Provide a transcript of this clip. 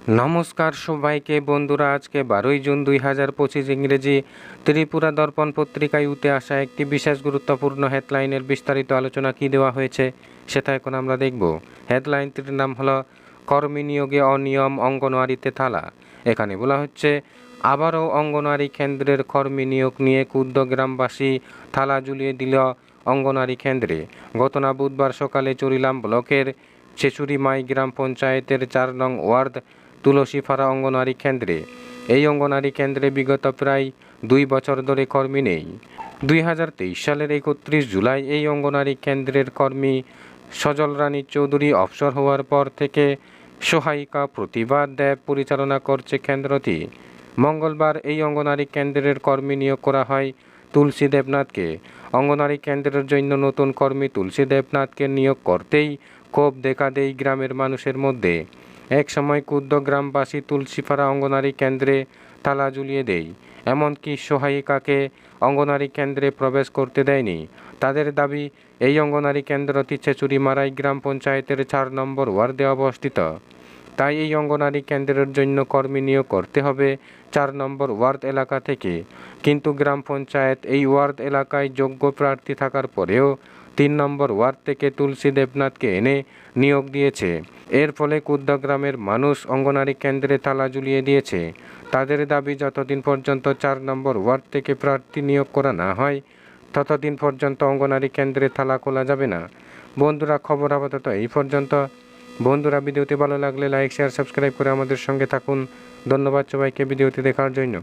নমস্কার সবাইকে বন্ধুরা, আজকে 12 জুন 2025 ইংরেজি ত্রিপুরা দর্পণ পত্রিকায় উঠে আসা একটি বিশেষ গুরুত্বপূর্ণ হেডলাইনের বিস্তারিত আলোচনা কি দেওয়া হয়েছে সেটা এখন আমরা দেখব। হেডলাইনটির নাম হলো কর্মী নিয়োগে অনিয়ম, অঙ্গনওয়াড়িতে থালা। এখানে বলা হচ্ছে আবারও অঙ্গনওয়াড়ি কেন্দ্রের কর্মী নিয়োগ নিয়ে ক্ষুব্ধ গ্রামবাসী, থালা ঝুলিয়ে দিল অঙ্গনওয়াড়ি কেন্দ্রে। ঘটনা বুধবার সকালে চুরিলাম ব্লকের ছেচুরিমাই গ্রাম পঞ্চায়েতের 4 নং ওয়ার্ড তুলসীপাড়া অঙ্গনওয়াড়ি কেন্দ্রে। এই অঙ্গনওয়াড়ি কেন্দ্রে বিগত প্রায় 2 বছর ধরে কর্মী নেই। 2023 সালের 31 জুলাই এই অঙ্গনওয়াড়ি কেন্দ্রের কর্মী সজল রানী চৌধুরী অবসর হওয়ার পর থেকে সহায়িকা প্রতিভা দেব পরিচালনা করছে কেন্দ্রটি। মঙ্গলবার এই অঙ্গনওয়াড়ি কেন্দ্রের কর্মী নিয়োগ করা হয় তুলসী দেবনাথকে। অঙ্গনওয়াড়ি কেন্দ্রের জন্য নতুন কর্মী তুলসী দেবনাথকে নিয়োগ করতেই ক্ষোভ দেখা দেয় গ্রামের মানুষের মধ্যে। এক সময় ক্ষুব্ধ গ্রামবাসী তুলসীপাড়া অঙ্গনওয়াড়ি কেন্দ্রে তালা ঝুলিয়ে দেয়, এমনকি সহায়িকাকে অঙ্গনওয়াড়ি কেন্দ্রে প্রবেশ করতে দেয়নি। তাদের দাবি, এই অঙ্গনওয়াড়ি কেন্দ্রটি ছেচুরিমারাই গ্রাম পঞ্চায়েতের 4 নম্বর ওয়ার্ডে অবস্থিত। তাই এই অঙ্গনওয়াড়ি কেন্দ্রের জন্য কর্মী নিয়োগ করতে হবে 4 নম্বর ওয়ার্ড এলাকা থেকে। কিন্তু গ্রাম পঞ্চায়েত এই ওয়ার্ড এলাকায় যোগ্য প্রার্থী থাকার পরেও 3 নম্বর ওয়ার্ড থেকে তুলসী দেবনাথকে এনে নিয়োগ দিয়েছে। এর ফলে ক্ষুব্ধ গ্রামের মানুষ অঙ্গনওয়াড়ি কেন্দ্রে তালা ঝুলিয়ে দিয়েছে। তাদের দাবি, যতদিন পর্যন্ত 4 নম্বর ওয়ার্ড থেকে প্রার্থী নিয়োগ করা না হয় ততদিন পর্যন্ত অঙ্গনওয়াড়ি কেন্দ্রে তালা খোলা যাবে না। বন্ধুরা, খবর আপাতত এই পর্যন্ত। বন্ধুরা, ভিডিওটি ভালো লাগলে লাইক, শেয়ার, সাবস্ক্রাইব করে আমাদের সঙ্গে থাকুন। ধন্যবাদ সবাইকে ভিডিওটি দেখার জন্য।